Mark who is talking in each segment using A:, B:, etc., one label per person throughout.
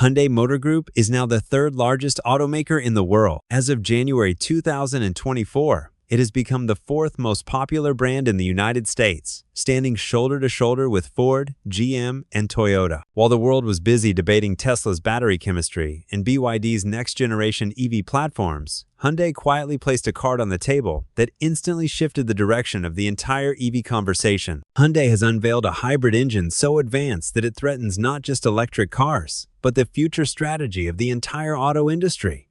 A: Hyundai Motor Group is now the third largest automaker in the world. As of January 2024, it has become the fourth most popular brand in the United States, standing shoulder to shoulder with Ford, GM, and Toyota. While the world was busy debating Tesla's battery chemistry and BYD's next-generation EV platforms, Hyundai quietly placed a card on the table that instantly shifted the direction of the entire EV conversation. Hyundai has unveiled a hybrid engine so advanced that it threatens not just electric cars, but the future strategy of the entire auto industry.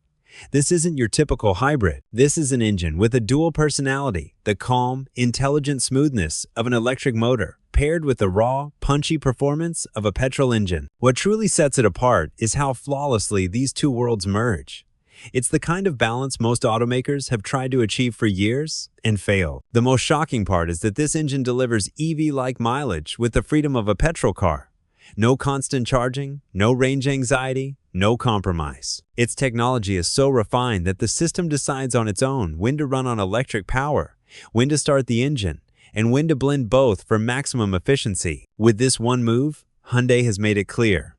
A: This isn't your typical hybrid. This is an engine with a dual personality, the calm, intelligent smoothness of an electric motor, paired with the raw, punchy performance of a petrol engine. What truly sets it apart is how flawlessly these two worlds merge. It's the kind of balance most automakers have tried to achieve for years and failed. The most shocking part is that this engine delivers EV-like mileage with the freedom of a petrol car. No constant charging, no range anxiety, no compromise. Its technology is so refined that the system decides on its own when to run on electric power, when to start the engine, and when to blend both for maximum efficiency. With this one move, Hyundai has made it clear.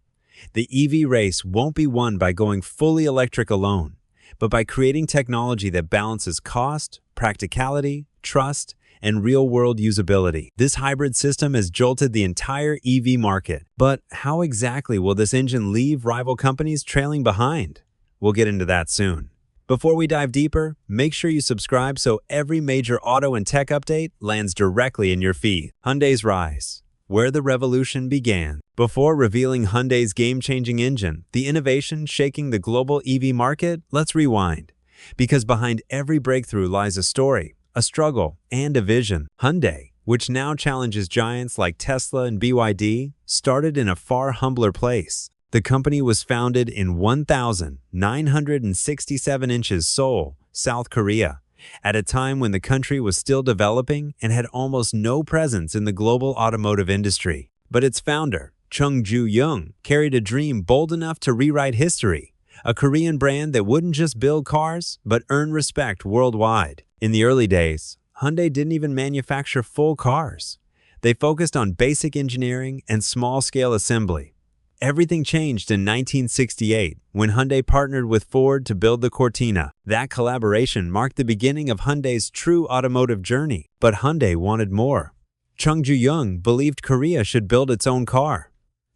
A: The EV race won't be won by going fully electric alone, but by creating technology that balances cost, practicality, trust, and real-world usability. This hybrid system has jolted the entire EV market. But how exactly will this engine leave rival companies trailing behind? We'll get into that soon. Before we dive deeper, make sure you subscribe so every major auto and tech update lands directly in your feed. Hyundai's rise, where the revolution began. Before revealing Hyundai's game-changing engine, the innovation shaking the global EV market, let's rewind. Because behind every breakthrough lies a story, a struggle, and a vision. Hyundai, which now challenges giants like Tesla and BYD, started in a far humbler place. The company was founded in 1,967 inches Seoul, South Korea, at a time when the country was still developing and had almost no presence in the global automotive industry. But its founder, Chung Ju-young, carried a dream bold enough to rewrite history, a Korean brand that wouldn't just build cars, but earn respect worldwide. In the early days, Hyundai didn't even manufacture full cars. They focused on basic engineering and small-scale assembly. Everything changed in 1968 when Hyundai partnered with Ford to build the Cortina. That collaboration marked the beginning of Hyundai's true automotive journey. But Hyundai wanted more. Chung Ju-young believed Korea should build its own car.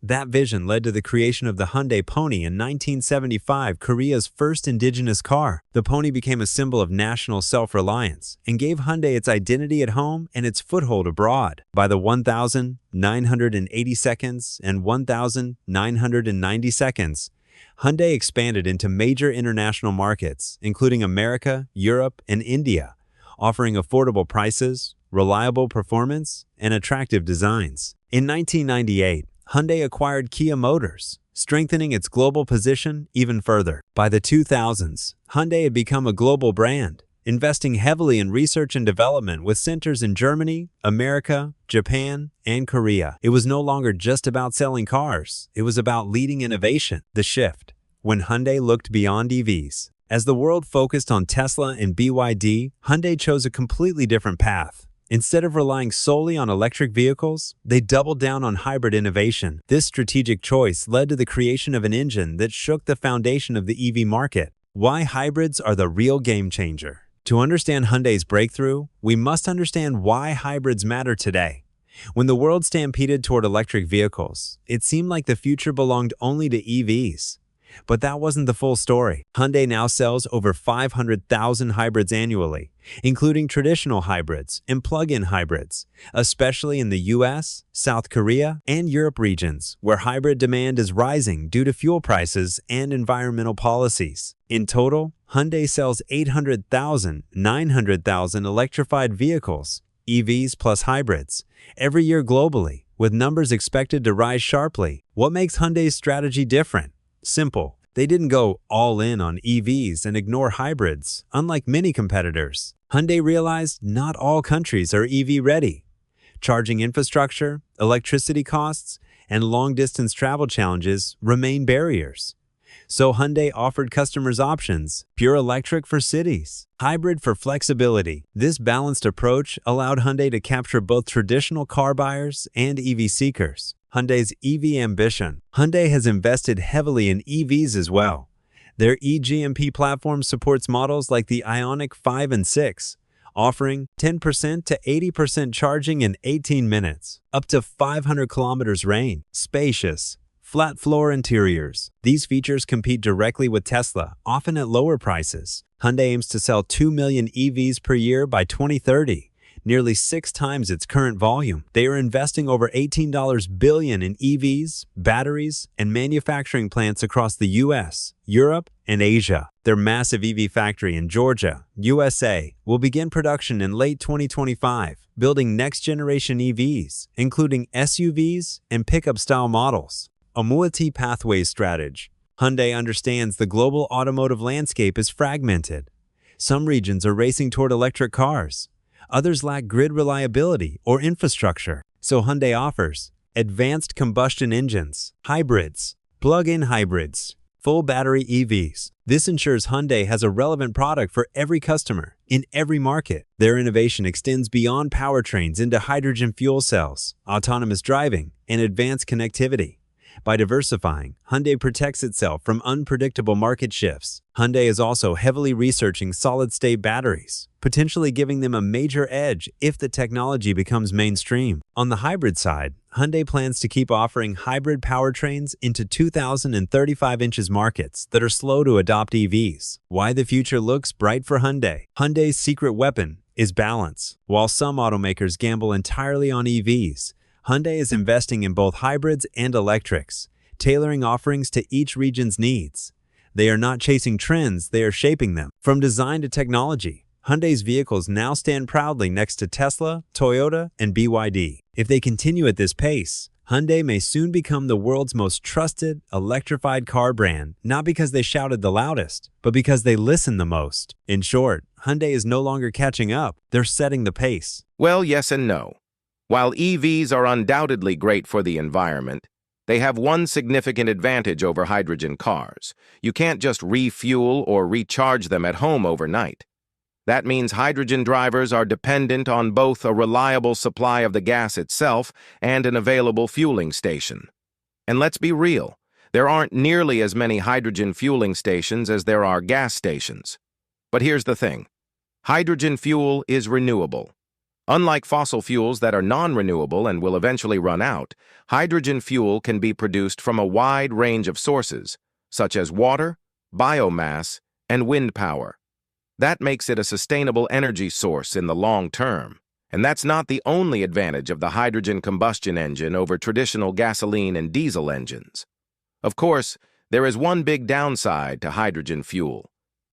A: That vision led to the creation of the Hyundai Pony in 1975, Korea's first indigenous car. The Pony became a symbol of national self-reliance and gave Hyundai its identity at home and its foothold abroad. By the 1,980 seconds and 1,990 seconds, Hyundai expanded into major international markets, including America, Europe, and India, offering affordable prices, reliable performance, and attractive designs. In 1998, Hyundai acquired Kia Motors, strengthening its global position even further. By the 2000s, Hyundai had become a global brand, investing heavily in research and development with centers in Germany, America, Japan, and Korea. It was no longer just about selling cars, it was about leading innovation. The shift, when Hyundai looked beyond EVs. As the world focused on Tesla and BYD, Hyundai chose a completely different path. Instead of relying solely on electric vehicles, they doubled down on hybrid innovation. This strategic choice led to the creation of an engine that shook the foundation of the EV market. Why hybrids are the real game changer? To understand Hyundai's breakthrough, we must understand why hybrids matter today. When the world stampeded toward electric vehicles, it seemed like the future belonged only to EVs. But that wasn't the full story. Hyundai now sells over 500,000 hybrids annually, including traditional hybrids and plug-in hybrids, especially in the US, South Korea, and Europe regions, where hybrid demand is rising due to fuel prices and environmental policies. In total, Hyundai sells 800,000, 900,000 electrified vehicles, EVs plus hybrids, every year globally, with numbers expected to rise sharply. What makes Hyundai's strategy different? Simple. They didn't go all in on EVs and ignore hybrids, unlike many competitors. Hyundai realized not all countries are EV ready. Charging infrastructure, electricity costs, and long-distance travel challenges remain barriers. So Hyundai offered customers options: pure electric for cities, hybrid for flexibility. This balanced approach allowed Hyundai to capture both traditional car buyers and EV seekers. Hyundai's EV ambition. Hyundai has invested heavily in EVs as well. Their eGMP platform supports models like the Ioniq 5 and 6, offering 10% to 80% charging in 18 minutes, up to 500 kilometers range. Spacious, flat floor interiors. These features compete directly with Tesla, often at lower prices. Hyundai aims to sell 2 million EVs per year by 2030, nearly 6 times its current volume. They are investing over $18 billion in EVs, batteries, and manufacturing plants across the US, Europe, and Asia. Their massive EV factory in Georgia, USA, will begin production in late 2025, building next-generation EVs, including SUVs and pickup-style models. A multi-pathway strategy. Hyundai understands the global automotive landscape is fragmented. Some regions are racing toward electric cars. Others lack grid reliability or infrastructure. So Hyundai offers advanced combustion engines, hybrids, plug-in hybrids, full battery EVs. This ensures Hyundai has a relevant product for every customer in every market. Their innovation extends beyond powertrains into hydrogen fuel cells, autonomous driving, and advanced connectivity. By diversifying, Hyundai protects itself from unpredictable market shifts. Hyundai is also heavily researching solid-state batteries, potentially giving them a major edge if the technology becomes mainstream. On the hybrid side, Hyundai plans to keep offering hybrid powertrains into 2,035 inches markets that are slow to adopt EVs. Why the future looks bright for Hyundai. Hyundai's secret weapon is balance. While some automakers gamble entirely on EVs, Hyundai is investing in both hybrids and electrics, tailoring offerings to each region's needs. They are not chasing trends, they are shaping them. From design to technology, Hyundai's vehicles now stand proudly next to Tesla, Toyota, and BYD. If they continue at this pace, Hyundai may soon become the world's most trusted electrified car brand, not because they shouted the loudest, but because they listen the most. In short, Hyundai is no longer catching up, they're setting the pace.
B: Well, yes and no. While EVs are undoubtedly great for the environment, they have one significant advantage over hydrogen cars. You can't just refuel or recharge them at home overnight. That means hydrogen drivers are dependent on both a reliable supply of the gas itself and an available fueling station. And let's be real, there aren't nearly as many hydrogen fueling stations as there are gas stations. But here's the thing. Hydrogen fuel is renewable. Unlike fossil fuels that are non-renewable and will eventually run out, hydrogen fuel can be produced from a wide range of sources, such as water, biomass, and wind power. That makes it a sustainable energy source in the long term. And that's not the only advantage of the hydrogen combustion engine over traditional gasoline and diesel engines. Of course, there is one big downside to hydrogen fuel.